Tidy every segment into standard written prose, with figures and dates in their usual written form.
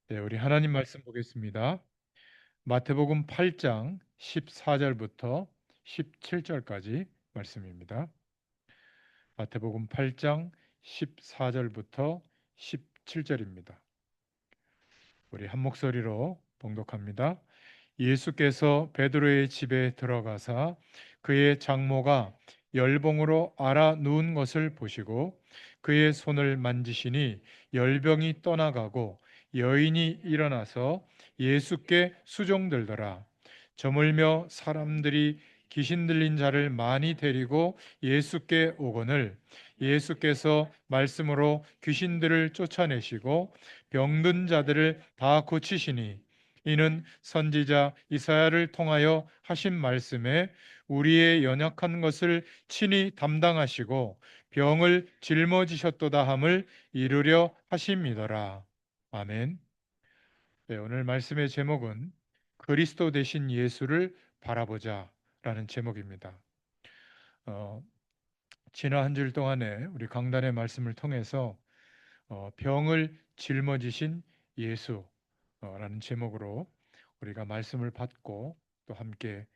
네, 우리 하나님 말씀 보겠습니다. 마태복음 8장 14절부터 17절까지 말씀입니다. 마태복음 8장 14절부터 17절입니다. 우리 한 목소리로 봉독합니다. 예수께서 베드로의 집에 들어가사 그의 장모가 열병으로 앓아 누운 것을 보시고 그의 손을 만지시니 열병이 떠나가고 여인이 일어나서 예수께 수종들더라. 저물며 사람들이 귀신 들린 자를 많이 데리고 예수께 오거늘 예수께서 말씀으로 귀신들을 쫓아내시고 병든 자들을 다 고치시니 이는 선지자 이사야를 통하여 하신 말씀에 우리의 연약한 것을 친히 담당하시고 병을 짊어지셨도다 함을 이루려 하심이더라. 아멘. 네, 오늘 말씀의 제목은 그리스도 되신 예수를 바라보자라는 제목입니다. 어, 지난 한 주일 동안에 우리 강단의 말씀을 통해서 병을 짊어지신 예수라는 제목으로 우리가 말씀을 받고 또 함께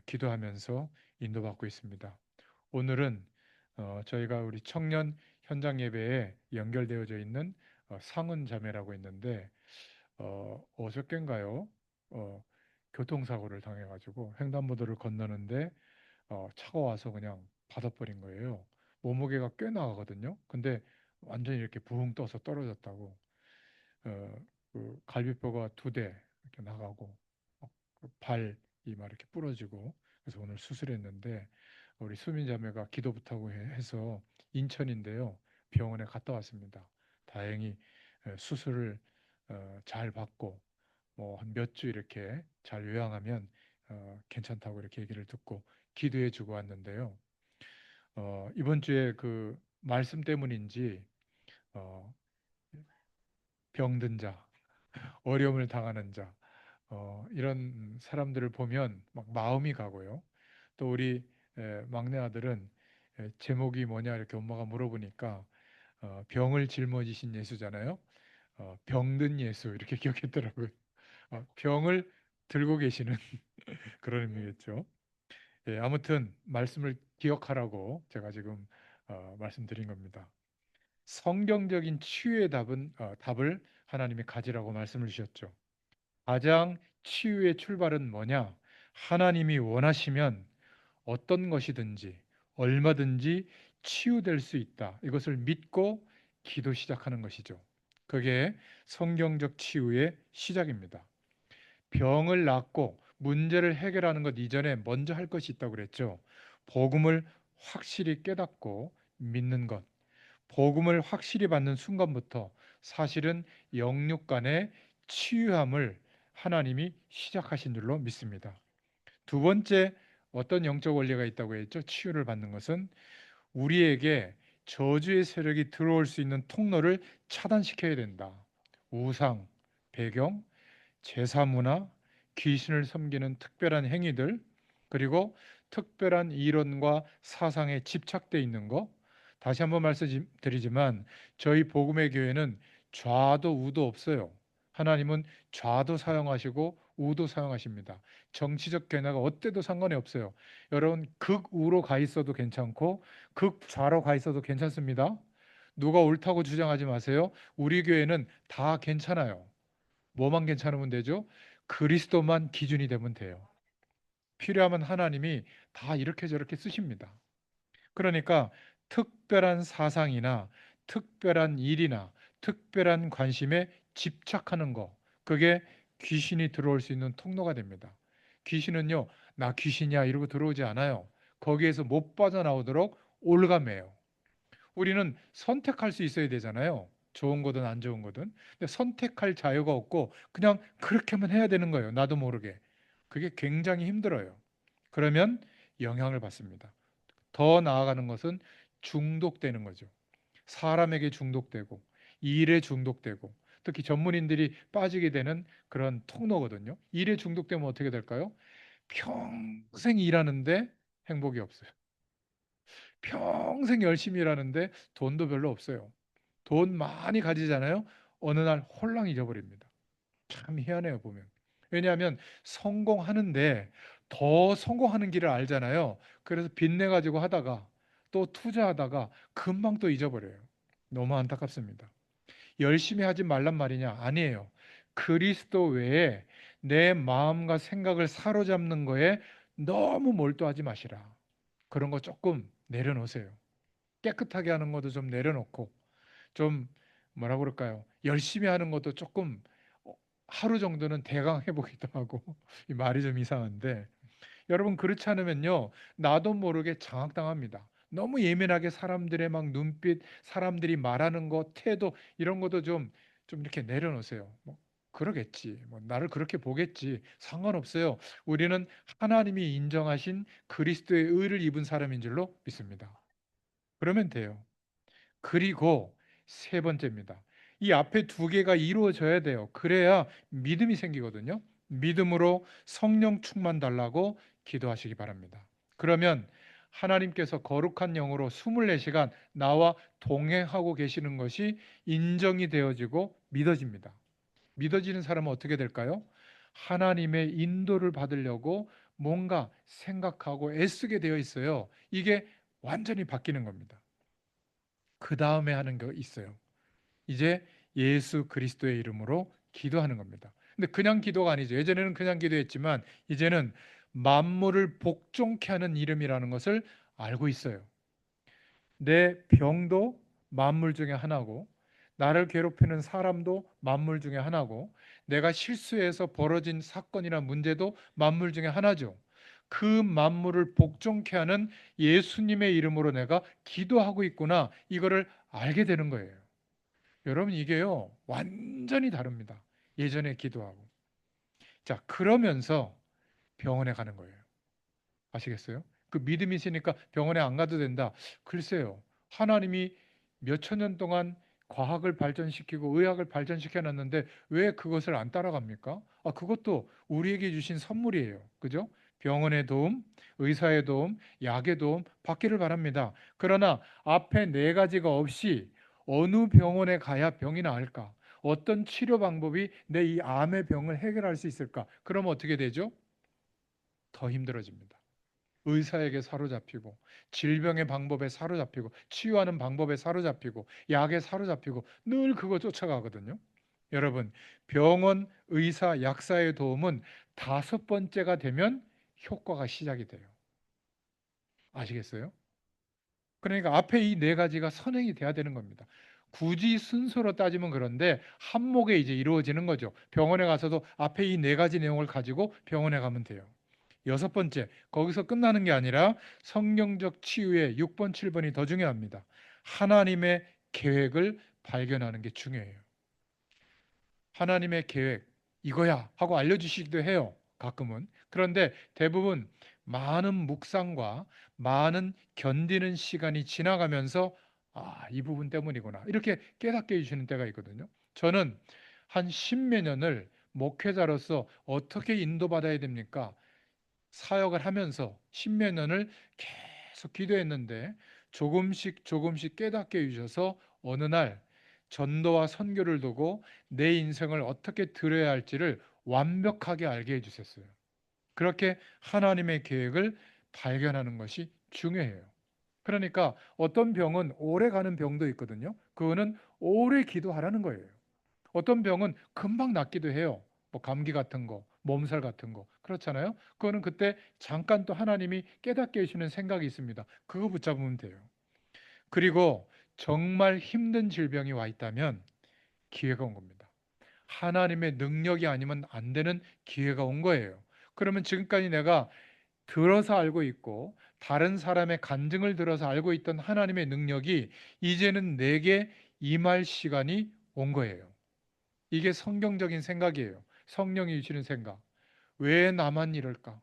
기도하면서 인도받고 있습니다. 오늘은 저희가 우리 청년 현장 예배에 연결되어져 있는 상은 자매라고 있는데 어저께인가요? 어, 교통사고를 당해가지고 횡단보도를 건너는데 차가 와서 그냥 받아버린 거예요. 몸무게가 꽤 나가거든요. 근데 완전히 이렇게 붕 떠서 떨어졌다고. 어, 그 갈비뼈가 2대 이렇게 나가고 그 발이 막 이렇게 부러지고 그래서 오늘 수술했는데 우리 수민 자매가 기도 부탁을 해서 인천인데요. 병원에 갔다 왔습니다. 다행히 수술을 잘 받고 뭐 한 몇 주 이렇게 잘 요양하면 괜찮다고 이렇게 얘기를 듣고 기도해 주고 왔는데요. 이번 주에 그 말씀 때문인지 어, 병든 자, 어려움을 당하는 자, 이런 사람들을 보면 막 마음이 가고요. 또 우리 막내 아들은 제목이 뭐냐 이렇게 엄마가 물어보니까 병을 짊어지신 예수잖아요. 병든 예수 이렇게 기억했더라고요. 병을 들고 계시는 그런 의미겠죠. 예, 아무튼 말씀을 기억하라고 제가 지금 말씀드린 겁니다. 성경적인 치유의 답을 하나님이 가지라고 말씀을 주셨죠. 가장 치유의 출발은 뭐냐? 하나님이 원하시면 어떤 것이든지 얼마든지 치유될 수 있다. 이것을 믿고 기도 시작하는 것이죠. 그게 성경적 치유의 시작입니다. 병을 낫고 문제를 해결하는 것 이전에 먼저 할 것이 있다고 그랬죠. 복음을 확실히 깨닫고 믿는 것. 복음을 확실히 받는 순간부터 사실은 영육 간의 치유함을 하나님이 시작하신 줄로 믿습니다. 두 번째 어떤 영적 원리가 있다고 했죠? 치유를 받는 것은 우리에게 저주의 세력이 들어올 수 있는 통로를 차단시켜야 된다. 우상, 배경, 제사 문화, 귀신을 섬기는 특별한 행위들, 그리고 특별한 이론과 사상에 집착돼 있는 거. 다시 한번 말씀드리지만 저희 복음의 교회는 좌도 우도 없어요. 하나님은 좌도 사용하시고 우도 사용하십니다. 정치적 견해가 어때도 상관이 없어요. 여러분 극우로 가 있어도 괜찮고 극좌로 가 있어도 괜찮습니다. 누가 옳다고 주장하지 마세요. 우리 교회는 다 괜찮아요. 뭐만 괜찮으면 되죠? 그리스도만 기준이 되면 돼요. 필요하면 하나님이 다 이렇게 저렇게 쓰십니다. 그러니까 특별한 사상이나 특별한 일이나 특별한 관심에 집착하는 거, 그게 귀신이 들어올 수 있는 통로가 됩니다. 귀신은요, 나 귀신이야 이러고 들어오지 않아요. 거기에서 못 빠져나오도록 올가매요. 우리는 선택할 수 있어야 되잖아요. 좋은 거든 안 좋은 거든. 근데 선택할 자유가 없고 그냥 그렇게만 해야 되는 거예요. 나도 모르게. 그게 굉장히 힘들어요. 그러면 영향을 받습니다. 더 나아가는 것은 중독되는 거죠. 사람에게 중독되고 일에 중독되고 특히 전문인들이 빠지게 되는 그런 통로거든요. 일에 중독되면 어떻게 될까요? 평생 일하는데 행복이 없어요. 평생 열심히 일하는데 돈도 별로 없어요. 돈 많이 가지잖아요. 어느 날 홀랑 잊어버립니다. 참 희한해요, 보면. 왜냐하면 성공하는데 더 성공하는 길을 알잖아요. 그래서 빚내 가지고 하다가 또 투자하다가 금방 또 잊어버려요. 너무 안타깝습니다. 열심히 하지 말란 말이냐? 아니에요. 그리스도 외에 내 마음과 생각을 사로잡는 거에 너무 몰두하지 마시라. 그런 거 조금 내려놓으세요. 깨끗하게 하는 것도 좀 내려놓고, 좀 뭐라 그럴까요? 열심히 하는 것도 조금 어, 하루 정도는 대강 해보기도 하고 이 말이 좀 이상한데, 여러분 그렇지 않으면요 나도 모르게 장악당합니다. 너무 예민하게 사람들의 막 눈빛, 사람들이 말하는 것, 태도 이런 것도 좀 이렇게 내려놓으세요. 뭐 그러겠지, 뭐 나를 그렇게 보겠지, 상관없어요. 우리는 하나님이 인정하신 그리스도의 의를 입은 사람인 줄로 믿습니다. 그러면 돼요. 그리고 세 번째입니다. 이 앞에 두 개가 이루어져야 돼요. 그래야 믿음이 생기거든요. 믿음으로 성령 충만 달라고 기도하시기 바랍니다. 그러면 하나님께서 거룩한 영으로 24시간 나와 동행하고 계시는 것이 인정이 되어지고 믿어집니다. 믿어지는 사람은 어떻게 될까요? 하나님의 인도를 받으려고 뭔가 생각하고 애쓰게 되어 있어요. 이게 완전히 바뀌는 겁니다. 그 다음에 하는 거 있어요. 이제 예수 그리스도의 이름으로 기도하는 겁니다. 근데 그냥 기도가 아니죠. 예전에는 그냥 기도했지만 이제는 만물을 복종케 하는 이름이라는 것을 알고 있어요. 내 병도 만물 중에 하나고, 나를 괴롭히는 사람도 만물 중에 하나고, 내가 실수해서 벌어진 사건이나 문제도 만물 중에 하나죠. 그 만물을 복종케 하는 예수님의 이름으로 내가 기도하고 있구나, 이거를 알게 되는 거예요. 여러분 이게요 완전히 다릅니다. 예전에 기도하고. 자, 그러면서 병원에 가는 거예요. 아시겠어요? 그 믿음이 있으니까 병원에 안 가도 된다. 글쎄요. 하나님이 몇 천 년 동안 과학을 발전시키고 의학을 발전시켜 놨는데 왜 그것을 안 따라갑니까? 아, 그것도 우리에게 주신 선물이에요. 그죠? 병원의 도움, 의사의 도움, 약의 도움 받기를 바랍니다. 그러나 앞에 네 가지가 없이 어느 병원에 가야 병이 나을까? 어떤 치료 방법이 내 이 암의 병을 해결할 수 있을까? 그러면 어떻게 되죠? 더 힘들어집니다. 의사에게 사로잡히고, 질병의 방법에 사로잡히고, 치유하는 방법에 사로잡히고, 약에 사로잡히고, 늘 그거 쫓아가거든요. 여러분, 병원, 의사, 약사의 도움은 다섯 번째가 되면 효과가 시작이 돼요. 아시겠어요? 그러니까 앞에 이 네 가지가 선행이 돼야 되는 겁니다. 굳이 순서로 따지면 그런데 한목에 이제 이루어지는 거죠. 병원에 가서도 앞에 이 네 가지 내용을 가지고 병원에 가면 돼요. 여섯 번째, 거기서 끝나는 게 아니라 성경적 치유의 6번, 7번이 더 중요합니다. 하나님의 계획을 발견하는 게 중요해요. 하나님의 계획, 이거야 하고 알려주시기도 해요. 가끔은. 그런데 대부분 많은 묵상과 많은 견디는 시간이 지나가면서 아, 이 부분 때문이구나, 이렇게 깨닫게 해주시는 때가 있거든요. 저는 한 십몇 년을 목회자로서 어떻게 인도받아야 됩니까? 사역을 하면서 십몇 년을 계속 기도했는데 조금씩 조금씩 깨닫게 해주셔서 어느 날 전도와 선교를 두고 내 인생을 어떻게 들어야 할지를 완벽하게 알게 해주셨어요. 그렇게 하나님의 계획을 발견하는 것이 중요해요. 그러니까 어떤 병은 오래 가는 병도 있거든요. 그거는 오래 기도하라는 거예요. 어떤 병은 금방 낫기도 해요. 뭐 감기 같은 거, 몸살 같은 거. 그렇잖아요. 그거는 그때 잠깐 또 하나님이 깨닫게 해주시는 생각이 있습니다. 그거 붙잡으면 돼요. 그리고 정말 힘든 질병이 와 있다면 기회가 온 겁니다. 하나님의 능력이 아니면 안 되는 기회가 온 거예요. 그러면 지금까지 내가 들어서 알고 있고 다른 사람의 간증을 들어서 알고 있던 하나님의 능력이 이제는 내게 임할 시간이 온 거예요. 이게 성경적인 생각이에요. 성령이 주시는 생각. 왜 나만 이럴까?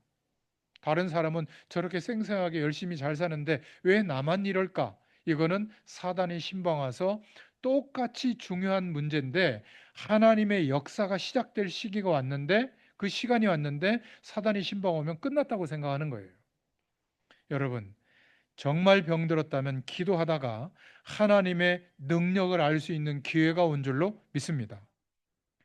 다른 사람은 저렇게 생생하게 열심히 잘 사는데 왜 나만 이럴까? 이거는 사단이 신방와서 똑같이 중요한 문제인데 하나님의 역사가 시작될 시기가 왔는데, 그 시간이 왔는데 사단이 신방 오면 끝났다고 생각하는 거예요. 여러분, 정말 병들었다면 기도하다가 하나님의 능력을 알 수 있는 기회가 온 줄로 믿습니다.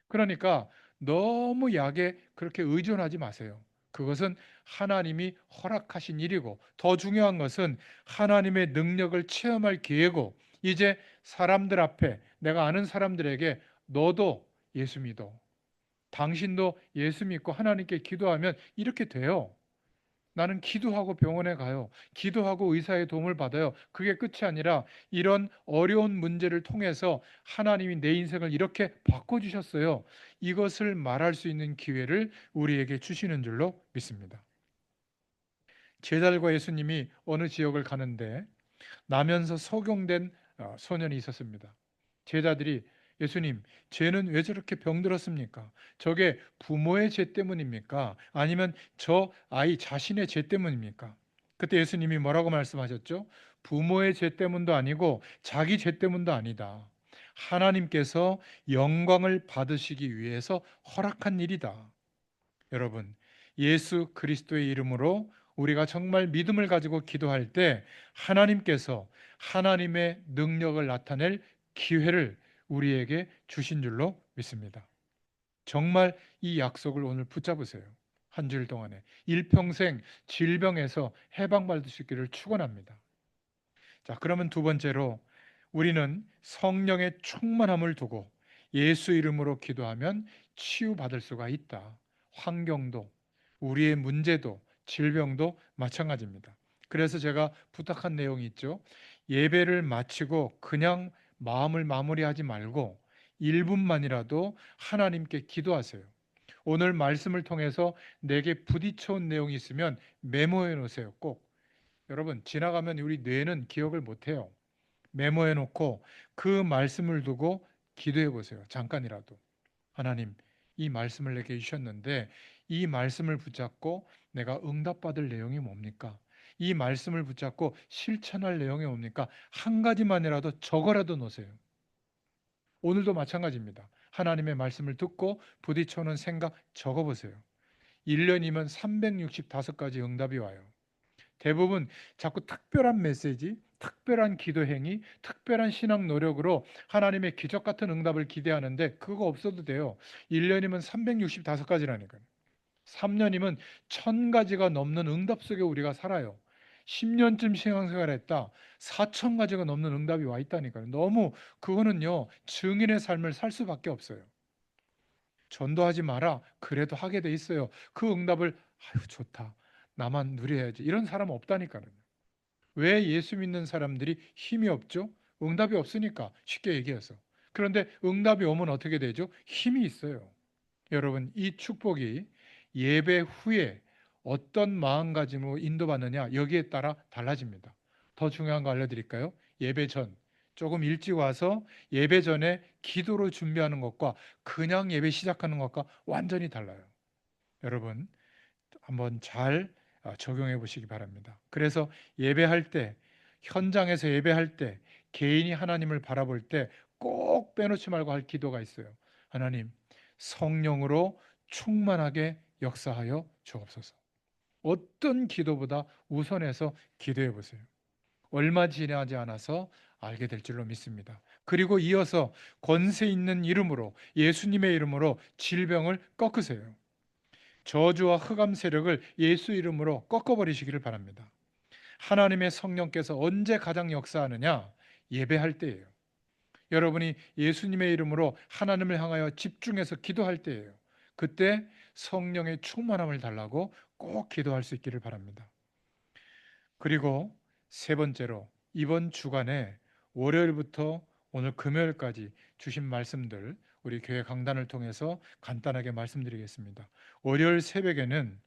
그러니까 너무 약에 그렇게 의존하지 마세요. 그것은 하나님이 허락하신 일이고, 더 중요한 것은 하나님의 능력을 체험할 기회고, 이제 사람들 앞에, 내가 아는 사람들에게 너도 예수 믿어, 당신도 예수 믿고 하나님께 기도하면 이렇게 돼요. 나는 기도하고 병원에 가요. 기도하고 의사의 도움을 받아요. 그게 끝이 아니라 이런 어려운 문제를 통해서 하나님이 내 인생을 이렇게 바꿔주셨어요. 이것을 말할 수 있는 기회를 우리에게 주시는 줄로 믿습니다. 제자들과 예수님이 어느 지역을 가는데 나면서 소경된 소년이 있었습니다. 제자들이, 예수님, 쟤는 왜 저렇게 병들었습니까? 저게 부모의 죄 때문입니까? 아니면 저 아이 자신의 죄 때문입니까? 그때 예수님이 뭐라고 말씀하셨죠? 부모의 죄 때문도 아니고 자기 죄 때문도 아니다. 하나님께서 영광을 받으시기 위해서 허락한 일이다. 여러분, 예수 그리스도의 이름으로 우리가 정말 믿음을 가지고 기도할 때 하나님께서 하나님의 능력을 나타낼 기회를 우리에게 주신 줄로 믿습니다. 정말 이 약속을 오늘 붙잡으세요. 한 주일 동안에 일평생 질병에서 해방받을 수 있기를 축원합니다. 자, 그러면 두 번째로 우리는 성령의 충만함을 두고 예수 이름으로 기도하면 치유받을 수가 있다. 환경도, 우리의 문제도, 질병도 마찬가지입니다. 그래서 제가 부탁한 내용이 있죠. 예배를 마치고 그냥 마음을 마무리하지 말고 1분만이라도 하나님께 기도하세요. 오늘 말씀을 통해서 내게 부딪혀온 내용이 있으면 메모해 놓으세요. 꼭. 여러분, 지나가면 우리 뇌는 기억을 못해요. 메모해 놓고 그 말씀을 두고 기도해 보세요. 잠깐이라도. 하나님, 이 말씀을 내게 주셨는데 이 말씀을 붙잡고 내가 응답받을 내용이 뭡니까? 이 말씀을 붙잡고 실천할 내용이 뭡니까? 한 가지만이라도 적어라도 놓으세요. 오늘도 마찬가지입니다. 하나님의 말씀을 듣고 부딪혀오는 생각 적어보세요. 1년이면 365가지 응답이 와요. 대부분 자꾸 특별한 메시지, 특별한 기도 행위, 특별한 신앙 노력으로 하나님의 기적 같은 응답을 기대하는데 그거 없어도 돼요. 1년이면 365가지라니까요. 3년이면 1000가지가 넘는 응답 속에 우리가 살아요. 10년쯤 신앙생활을 했다. 4000가지가 넘는 응답이 와 있다니까요. 너무 그거는요. 증인의 삶을 살 수밖에 없어요. 전도하지 마라. 그래도 하게 돼 있어요. 그 응답을 아유 좋다. 나만 누려야지. 이런 사람 없다니까요. 왜 예수 믿는 사람들이 힘이 없죠? 응답이 없으니까 쉽게 얘기해서. 그런데 응답이 오면 어떻게 되죠? 힘이 있어요. 여러분, 이 축복이 예배 후에 어떤 마음가짐으로 인도받느냐 여기에 따라 달라집니다. 더 중요한 거 알려드릴까요? 예배 전 조금 일찍 와서 예배 전에 기도로 준비하는 것과 그냥 예배 시작하는 것과 완전히 달라요. 여러분, 한번 잘 적용해 보시기 바랍니다. 그래서 예배할 때, 현장에서 예배할 때, 개인이 하나님을 바라볼 때 꼭 빼놓지 말고 할 기도가 있어요. 하나님, 성령으로 충만하게 역사하여 주옵소서. 어떤 기도보다 우선해서 기도해 보세요. 얼마 지나지 않아서 알게 될 줄로 믿습니다. 그리고 이어서 권세 있는 이름으로, 예수님의 이름으로 질병을 꺾으세요. 저주와 흑암 세력을 예수 이름으로 꺾어버리시기를 바랍니다. 하나님의 성령께서 언제 가장 역사하느냐? 예배할 때예요. 여러분이 예수님의 이름으로 하나님을 향하여 집중해서 기도할 때예요. 그때 성령의 충만함을 달라고 꼭 기도할 수 있기를 바랍니다. 그리고 세 번째로 이번 주간에 월요일부터 오늘 금요일까지 주신 말씀들 우리 교회 강단을 통해서 간단하게 말씀드리겠습니다. 월요일 새벽에는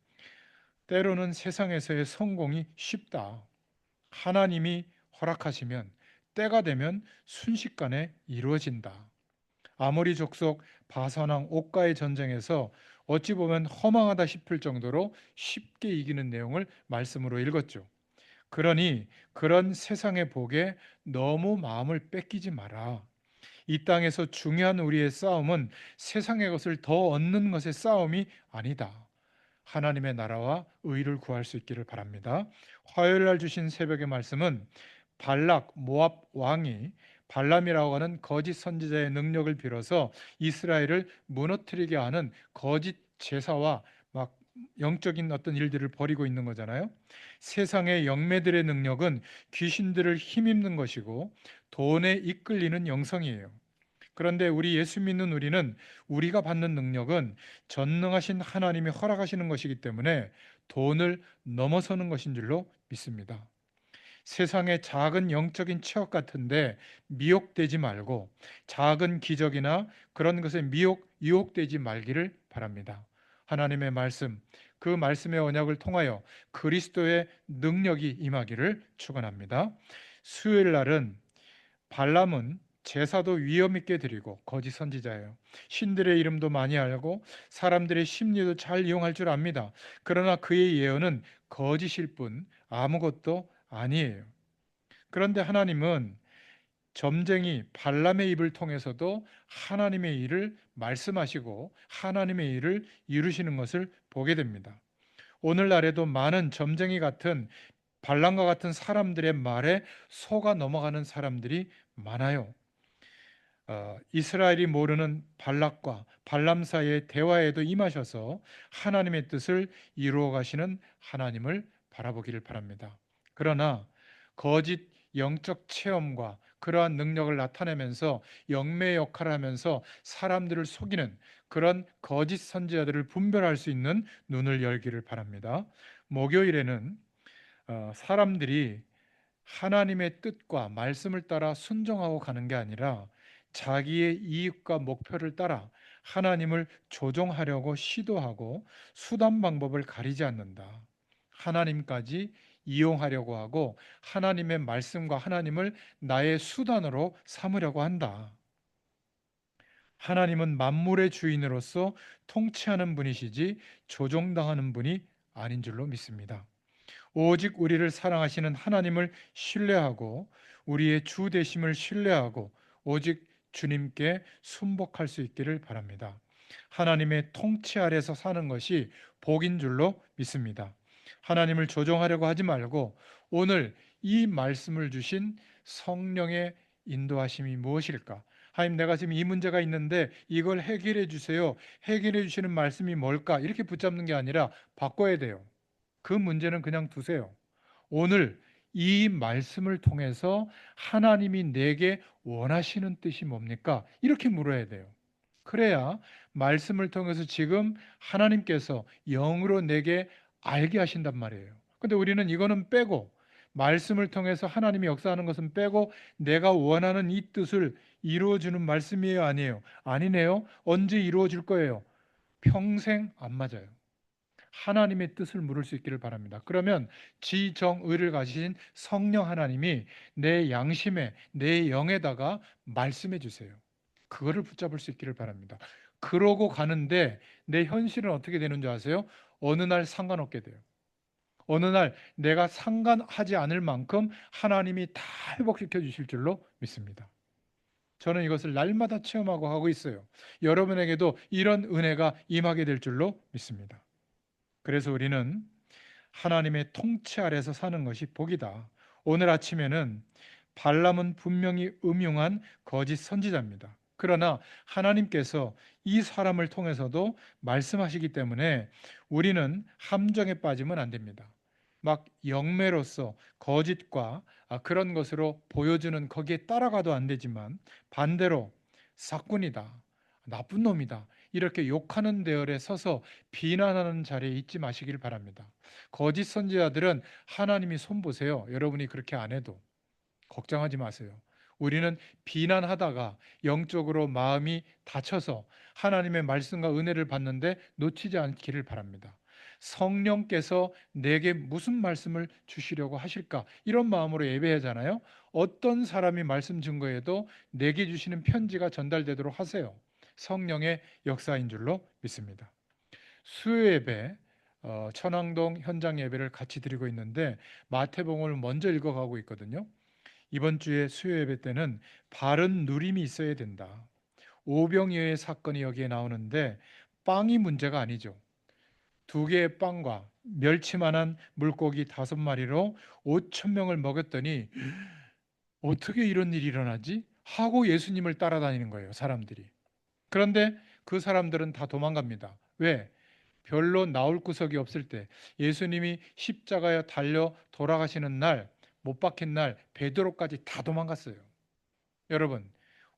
때로는 세상에서의 성공이 쉽다. 하나님이 허락하시면 때가 되면 순식간에 이루어진다. 아모리 족속 바산왕 옥가의 전쟁에서 어찌 보면 허망하다 싶을 정도로 쉽게 이기는 내용을 말씀으로 읽었죠. 그러니 그런 세상의 복에 너무 마음을 뺏기지 마라. 이 땅에서 중요한 우리의 싸움은 세상의 것을 더 얻는 것의 싸움이 아니다. 하나님의 나라와 의를 구할 수 있기를 바랍니다. 화요일 날 주신 새벽의 말씀은 발락 모압 왕이 발람이라고 하는 거짓 선지자의 능력을 빌어서 이스라엘을 무너뜨리게 하는 거짓 제사와 막 영적인 어떤 일들을 벌이고 있는 거잖아요. 세상의 영매들의 능력은 귀신들을 힘입는 것이고 돈에 이끌리는 영성이에요. 그런데 우리 예수 믿는 우리는 우리가 받는 능력은 전능하신 하나님이 허락하시는 것이기 때문에 돈을 넘어서는 것인 줄로 믿습니다. 세상의 작은 영적인 체험 같은데 미혹되지 말고 작은 기적이나 그런 것에 유혹되지 말기를 바랍니다. 하나님의 말씀, 그 말씀의 언약을 통하여 그리스도의 능력이 임하기를 축원합니다. 수요일 날은 발람은 제사도 위험 있게 드리고 거짓 선지자예요. 신들의 이름도 많이 알고 사람들의 심리도 잘 이용할 줄 압니다. 그러나 그의 예언은 거짓일 뿐 아무것도 아니에요. 그런데 하나님은 점쟁이 발람의 입을 통해서도 하나님의 일을 말씀하시고 하나님의 일을 이루시는 것을 보게 됩니다. 오늘날에도 많은 점쟁이 같은 발람과 같은 사람들의 말에 속아 넘어가는 사람들이 많아요. 이스라엘이 모르는 발락과 발람 사이의 대화에도 임하셔서 하나님의 뜻을 이루어 가시는 하나님을 바라보기를 바랍니다. 그러나 거짓 영적 체험과 그러한 능력을 나타내면서 영매 역할을 하면서 사람들을 속이는 그런 거짓 선지자들을 분별할 수 있는 눈을 열기를 바랍니다. 목요일에는 사람들이 하나님의 뜻과 말씀을 따라 순종하고 가는 게 아니라 자기의 이익과 목표를 따라 하나님을 조종하려고 시도하고 수단 방법을 가리지 않는다. 하나님까지 이용하려고 하고 하나님의 말씀과 하나님을 나의 수단으로 삼으려고 한다. 하나님은 만물의 주인으로서 통치하는 분이시지 조종당하는 분이 아닌 줄로 믿습니다. 오직 우리를 사랑하시는 하나님을 신뢰하고 우리의 주 되심을 신뢰하고 오직 주님께 순복할 수 있기를 바랍니다. 하나님의 통치 아래서 사는 것이 복인 줄로 믿습니다. 하나님을 조종하려고 하지 말고 오늘 이 말씀을 주신 성령의 인도하심이 무엇일까? 하나님, 내가 지금 이 문제가 있는데 이걸 해결해 주세요. 해결해 주시는 말씀이 뭘까? 이렇게 붙잡는 게 아니라 바꿔야 돼요. 그 문제는 그냥 두세요. 오늘 이 말씀을 통해서 하나님이 내게 원하시는 뜻이 뭡니까? 이렇게 물어야 돼요. 그래야 말씀을 통해서 지금 하나님께서 영으로 내게 알게 하신단 말이에요. 근데 우리는 이거는 빼고 말씀을 통해서 하나님이 역사하는 것은 빼고 내가 원하는 이 뜻을 이루어주는 말씀이에요, 아니에요? 아니네요. 언제 이루어질 거예요? 평생 안 맞아요. 하나님의 뜻을 물을 수 있기를 바랍니다. 그러면 지정의를 가지신 성령 하나님이 내 양심에 내 영에다가 말씀해 주세요. 그거를 붙잡을 수 있기를 바랍니다. 그러고 가는데 내 현실은 어떻게 되는 줄 아세요? 어느 날 상관없게 돼요. 어느 날 내가 상관하지 않을 만큼 하나님이 다 회복시켜 주실 줄로 믿습니다. 저는 이것을 날마다 체험하고 하고 있어요. 여러분에게도 이런 은혜가 임하게 될 줄로 믿습니다. 그래서 우리는 하나님의 통치 아래서 사는 것이 복이다. 오늘 아침에는 발람은 분명히 음흉한 거짓 선지자입니다. 그러나 하나님께서 이 사람을 통해서도 말씀하시기 때문에 우리는 함정에 빠지면 안 됩니다. 막 영매로서 거짓과 그런 것으로 보여주는 거기에 따라가도 안 되지만 반대로 사꾼이다, 나쁜 놈이다, 이렇게 욕하는 대열에 서서 비난하는 자리에 있지 마시길 바랍니다. 거짓 선지자들은 하나님이 손보세요. 여러분이 그렇게 안 해도 걱정하지 마세요. 우리는 비난하다가 영적으로 마음이 다쳐서 하나님의 말씀과 은혜를 받는데 놓치지 않기를 바랍니다. 성령께서 내게 무슨 말씀을 주시려고 하실까? 이런 마음으로 예배하잖아요. 어떤 사람이 말씀 증거에도 내게 주시는 편지가 전달되도록 하세요. 성령의 역사인 줄로 믿습니다. 수요 예배, 천왕동 현장 예배를 같이 드리고 있는데 마태복음을 먼저 읽어가고 있거든요. 이번 주에 수요 예배 때는 바른 누림이 있어야 된다. 오병이어의 사건이 여기에 나오는데 빵이 문제가 아니죠. 두 개의 빵과 멸치만한 물고기 5마리로 5천 명을 먹였더니 어떻게 이런 일이 일어나지? 하고 예수님을 따라다니는 거예요, 사람들이. 그런데 그 사람들은 다 도망갑니다. 왜? 별로 나올 구석이 없을 때, 예수님이 십자가에 달려 돌아가시는 날, 못 박힌 날 베드로까지 다 도망갔어요. 여러분,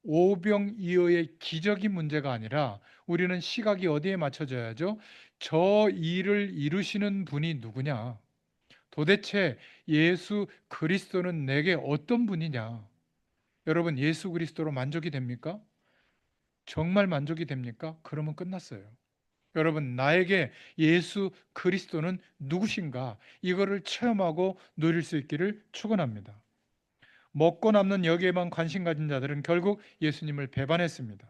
오병이어의 기적이 문제가 아니라 우리는 시각이 어디에 맞춰져야죠? 저 일을 이루시는 분이 누구냐? 도대체 예수 그리스도는 내게 어떤 분이냐? 여러분, 예수 그리스도로 만족이 됩니까? 정말 만족이 됩니까? 그러면 끝났어요. 여러분, 나에게 예수 그리스도는 누구신가? 이거를 체험하고 누릴 수 있기를 축원합니다. 먹고 남는 여기에만 관심 가진 자들은 결국 예수님을 배반했습니다.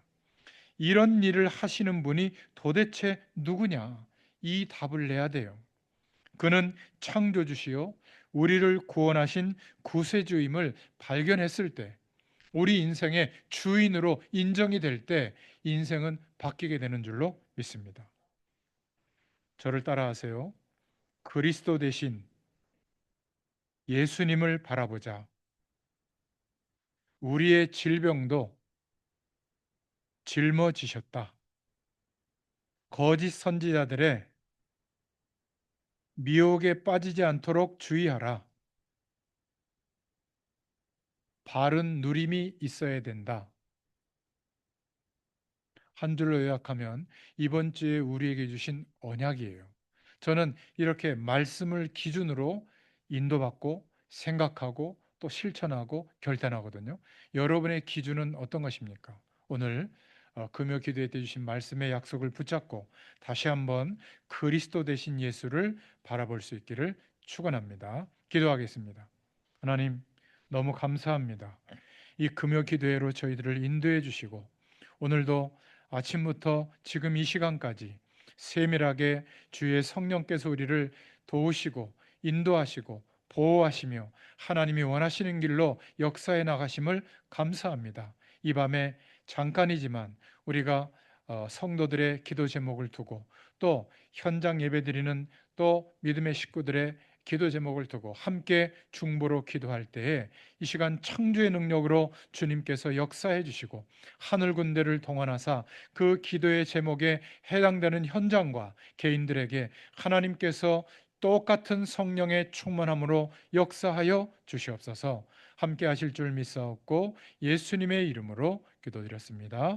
이런 일을 하시는 분이 도대체 누구냐? 이 답을 내야 돼요. 그는 창조주시요 우리를 구원하신 구세주임을 발견했을 때, 우리 인생의 주인으로 인정이 될 때 인생은 바뀌게 되는 줄로 믿습니다. 저를 따라하세요. 그리스도 대신 예수님을 바라보자. 우리의 질병도 짊어지셨다. 거짓 선지자들의 미혹에 빠지지 않도록 주의하라. 바른 누림이 있어야 된다. 한 줄로 요약하면 이번 주에 우리에게 주신 언약이에요. 저는 이렇게 말씀을 기준으로 인도받고 생각하고 또 실천하고 결단하거든요. 여러분의 기준은 어떤 것입니까? 오늘 금요 기도회 때 주신 말씀의 약속을 붙잡고 다시 한번 그리스도 되신 예수를 바라볼 수 있기를 축원합니다. 기도하겠습니다. 하나님, 너무 감사합니다. 이 금요 기도회로 저희들을 인도해 주시고 오늘도 아침부터 지금 이 시간까지 세밀하게 주의 성령께서 우리를 도우시고 인도하시고 보호하시며 하나님이 원하시는 길로 역사해 나가심을 감사합니다. 이 밤에 잠깐이지만 우리가 성도들의 기도 제목을 두고 또 현장 예배드리는 또 믿음의 식구들의 기도 제목을 두고 함께 중보로 기도할 때에 이 시간 창조의 능력으로 주님께서 역사해 주시고 하늘 군대를 동원하사 그 기도의 제목에 해당되는 현장과 개인들에게 하나님께서 똑같은 성령의 충만함으로 역사하여 주시옵소서. 함께 하실 줄 믿사옵고 예수님의 이름으로 기도드렸습니다.